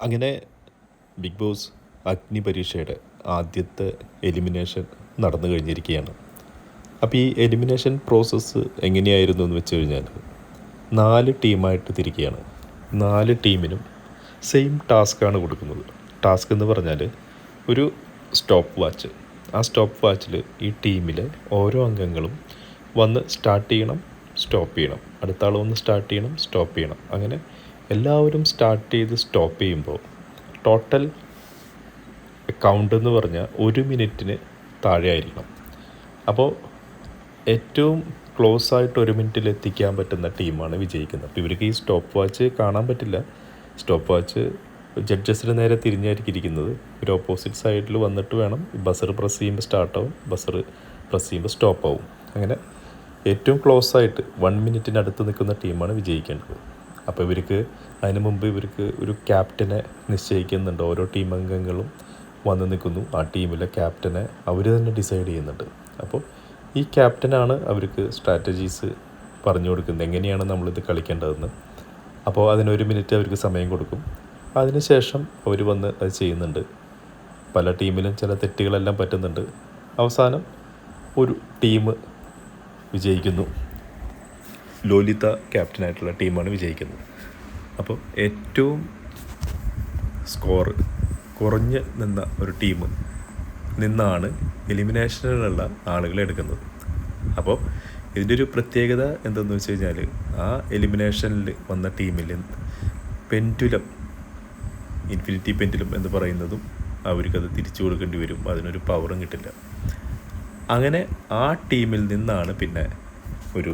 അങ്ങനെ big boss അഗ്നി പരീക്ഷയുടെ ആദ്യത്തെ എലിമിനേഷൻ നടന്നു കഴിഞ്ഞിരിക്കുകയാണ്. അപ്പോൾ ഈ എലിമിനേഷൻ പ്രോസസ്സ് എങ്ങനെയായിരുന്നു എന്ന് വെച്ച് കഴിഞ്ഞാൽ 4 ടീമായിട്ട് തിരിക്കുകയാണ്. 4 ടീമിനും സെയിം ടാസ്ക്കാണ് കൊടുക്കുന്നത്. ടാസ്ക് എന്ന് പറഞ്ഞാൽ ഒരു സ്റ്റോപ്പ് വാച്ച്. ആ സ്റ്റോപ്പ് വാച്ചിൽ ഈ ടീമിലെ ഓരോ അംഗങ്ങളും വന്ന് സ്റ്റാർട്ട് ചെയ്യണം, സ്റ്റോപ്പ് ചെയ്യണം, അടുത്ത ആൾ വന്ന് സ്റ്റാർട്ട് ചെയ്യണം, സ്റ്റോപ്പ് ചെയ്യണം. അങ്ങനെ എല്ലാവരും സ്റ്റാർട്ട് ചെയ്ത് സ്റ്റോപ്പ് ചെയ്യുമ്പോൾ ടോട്ടൽ കൗണ്ട് എന്ന് പറഞ്ഞാൽ 1 മിനിറ്റിന് താഴെ ആയിരിക്കണം. അപ്പോൾ ഏറ്റവും ക്ലോസ് ആയിട്ട് 1 മിനിറ്റിൽ എത്തിക്കാൻ പറ്റുന്ന ടീമാണ് വിജയിക്കുന്നത്. അപ്പോൾ ഇവർക്ക് ഈ സ്റ്റോപ്പ് വാച്ച് കാണാൻ പറ്റില്ല. സ്റ്റോപ്പ് വാച്ച് ജഡ്ജസിന് നേരെ തിരിഞ്ഞായിരിക്കും ഇരിക്കുന്നത്. ഒരു ഓപ്പോസിറ്റ് സൈഡിൽ വന്നിട്ട് വേണം ബസർ പ്രസ് ചെയ്യുമ്പോൾ സ്റ്റാർട്ടാവും, ബസർ പ്രസ് ചെയ്യുമ്പോൾ സ്റ്റോപ്പ് ആവും. അങ്ങനെ ഏറ്റവും ക്ലോസ് ആയിട്ട് 1 മിനിറ്റിനടുത്ത് നിൽക്കുന്ന ടീമാണ് വിജയിക്കേണ്ടത്. അപ്പോൾ ഇവർക്ക് അതിന് മുമ്പ് ഇവർക്ക് ഒരു ക്യാപ്റ്റനെ നിശ്ചയിക്കുന്നുണ്ട്. ഓരോ ടീം അംഗങ്ങളും വന്ന് നിൽക്കുന്നു. ആ ടീമിലെ ക്യാപ്റ്റനെ അവർ തന്നെ ഡിസൈഡ് ചെയ്യുന്നുണ്ട്. അപ്പോൾ ഈ ക്യാപ്റ്റനാണ് അവർക്ക് സ്ട്രാറ്റജീസ് പറഞ്ഞു കൊടുക്കുന്നത്, എങ്ങനെയാണ് നമ്മളിത് കളിക്കേണ്ടതെന്ന്. അപ്പോൾ അതിന് 1 മിനിറ്റ് അവർക്ക് സമയം കൊടുക്കും. അതിനുശേഷം അവർ വന്ന് അത് ചെയ്യുന്നുണ്ട്. പല ടീമിലും ചില തെറ്റുകളെല്ലാം പറ്റുന്നുണ്ട്. അവസാനം ഒരു ടീം വിജയിക്കുന്നു. ലോലിത ക്യാപ്റ്റനായിട്ടുള്ള ടീമാണ് വിജയിക്കുന്നത്. അപ്പോൾ ഏറ്റവും സ്കോർ കുറഞ്ഞ് നിന്ന ഒരു ടീം നിന്നാണ് എലിമിനേഷനിലുള്ള ആളുകളെ എടുക്കുന്നത്. അപ്പോൾ ഇതിൻ്റെ ഒരു പ്രത്യേകത എന്തെന്ന് വെച്ച് കഴിഞ്ഞാൽ ആ എലിമിനേഷനിൽ വന്ന ടീമിൽ പെൻഡുലം, ഇൻഫിനിറ്റി പെൻഡുലം എന്ന് പറയുന്നതും അവർക്കത് തിരിച്ചു കൊടുക്കേണ്ടി വരും. അതിനൊരു പവറും കിട്ടില്ല. അങ്ങനെ ആ ടീമിൽ നിന്നാണ് പിന്നെ ഒരു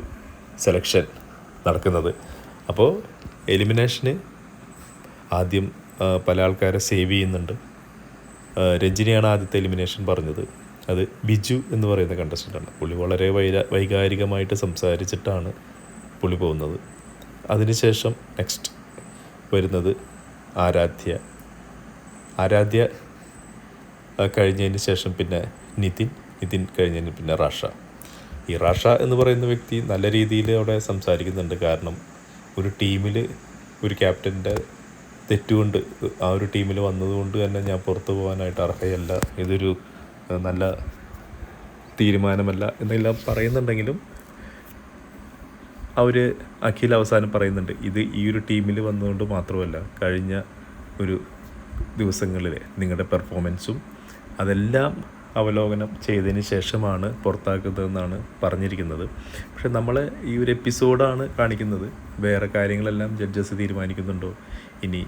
സെലക്ഷൻ നടക്കുന്നത്. അപ്പോൾ എലിമിനേഷന് ആദ്യം പല ആൾക്കാരെ സേവ് ചെയ്യുന്നുണ്ട്. രഞ്ജിനിയാണ് ആദ്യത്തെ എലിമിനേഷൻ പറഞ്ഞത്. അത് ബിജു എന്ന് പറയുന്ന കണ്ടസ്റ്റൻ്റാണ്. പുള്ളി വളരെ വൈകാരികമായിട്ട് സംസാരിച്ചിട്ടാണ് പുള്ളി പോകുന്നത്. അതിനുശേഷം നെക്സ്റ്റ് വരുന്നത് ആരാധ്യ കഴിഞ്ഞതിന് ശേഷം പിന്നെ നിതിൻ കഴിഞ്ഞതിന് പിന്നെ ഈ റാഷ എന്ന് പറയുന്ന വ്യക്തി നല്ല രീതിയിൽ അവിടെ സംസാരിക്കുന്നുണ്ട്. കാരണം ഒരു ടീമിൽ ഒരു ക്യാപ്റ്റൻ്റെ തെറ്റുകൊണ്ട് ആ ഒരു ടീമിൽ വന്നതുകൊണ്ട് തന്നെ ഞാൻ പുറത്തു പോകാനായിട്ട് അർഹയല്ല, ഇതൊരു നല്ല തീരുമാനമല്ല എന്നെല്ലാം പറയുന്നുണ്ടെങ്കിലും അഖിൽ അവസാനം പറയുന്നുണ്ട്, ഇത് ഈ ഒരു ടീമിൽ വന്നതുകൊണ്ട് മാത്രമല്ല, കഴിഞ്ഞ ഒരു ദിവസങ്ങളിൽ നിങ്ങളുടെ പെർഫോമൻസും അതെല്ലാം അവലോകനം ചെയ്തതിന് ശേഷമാണ് പുറത്താക്കുന്നതെന്നാണ് പറഞ്ഞിരിക്കുന്നത്. പക്ഷെ നമ്മൾ ഈ ഒരു എപ്പിസോഡാണ് കാണിക്കുന്നത്. വേറെ കാര്യങ്ങളെല്ലാം ജഡ്ജസ് തീരുമാനിക്കുന്നുണ്ടോ, ഇനി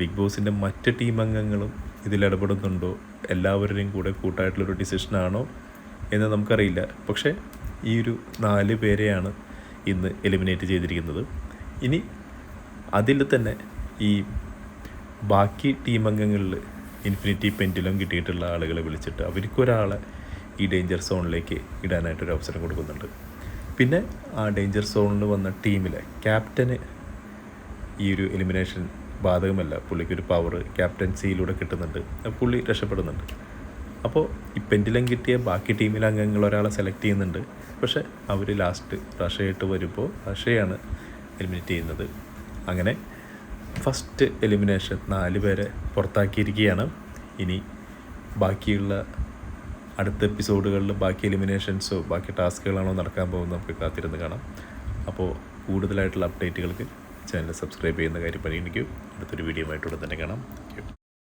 ബിഗ് ബോസിൻ്റെ മറ്റ് ടീം അംഗങ്ങളും ഇതിലിടപെടുന്നുണ്ടോ, എല്ലാവരുടെയും കൂടെ കൂട്ടായിട്ടുള്ളൊരു ഡിസിഷനാണോ എന്ന് നമുക്കറിയില്ല. പക്ഷേ ഈ ഒരു 4 പേരെയാണ് ഇന്ന് എലിമിനേറ്റ് ചെയ്തിരിക്കുന്നത്. ഇനി അതിൽ തന്നെ ഈ ബാക്കി ടീം അംഗങ്ങളിൽ ഇൻഫിനിറ്റി പെൻഡുലം കിട്ടിയിട്ടുള്ള ആളുകളെ വിളിച്ചിട്ട് അവർക്കൊരാളെ ഈ ഡേഞ്ചർ സോണിലേക്ക് ഇടാനായിട്ടൊരു അവസരം കൊടുക്കുന്നുണ്ട്. പിന്നെ ആ ഡേഞ്ചർ സോണിൽ വന്ന ടീമിലെ ക്യാപ്റ്റന് ഈ ഒരു എലിമിനേഷൻ ബാധകമല്ല. പുള്ളിക്കൊരു പവർ ക്യാപ്റ്റൻസിയിലൂടെ കിട്ടുന്നുണ്ട്. പുള്ളി രക്ഷപ്പെടുന്നുണ്ട്. അപ്പോൾ ഈ പെൻഡുലം കിട്ടിയ ബാക്കി ടീമിലെ അംഗങ്ങൾ ഒരാളെ സെലക്ട് ചെയ്യുന്നുണ്ട്. പക്ഷേ അവർ ലാസ്റ്റ് റഷയായിട്ട് വരുമ്പോൾ റഷയാണ് എലിമിനേറ്റ് ചെയ്യുന്നത്. അങ്ങനെ ഫസ്റ്റ് എലിമിനേഷൻ 4 പേരെ പുറത്താക്കിയിരിക്കുകയാണ്. ഇനി ബാക്കിയുള്ള അടുത്ത എപ്പിസോഡുകളിൽ ബാക്കി എലിമിനേഷൻസോ ബാക്കി ടാസ്കുകളാണോ നടക്കാൻ പോകുന്നത് നമുക്ക് കാത്തിരുന്ന് കാണാം. അപ്പോൾ കൂടുതലായിട്ടുള്ള അപ്ഡേറ്റുകൾക്ക് ചാനൽ സബ്സ്ക്രൈബ് ചെയ്യുന്ന കാര്യം പരിഗണിക്കൂ. അടുത്തൊരു വീഡിയോ ആയിട്ട് ഉടൻ തന്നെ കാണാം.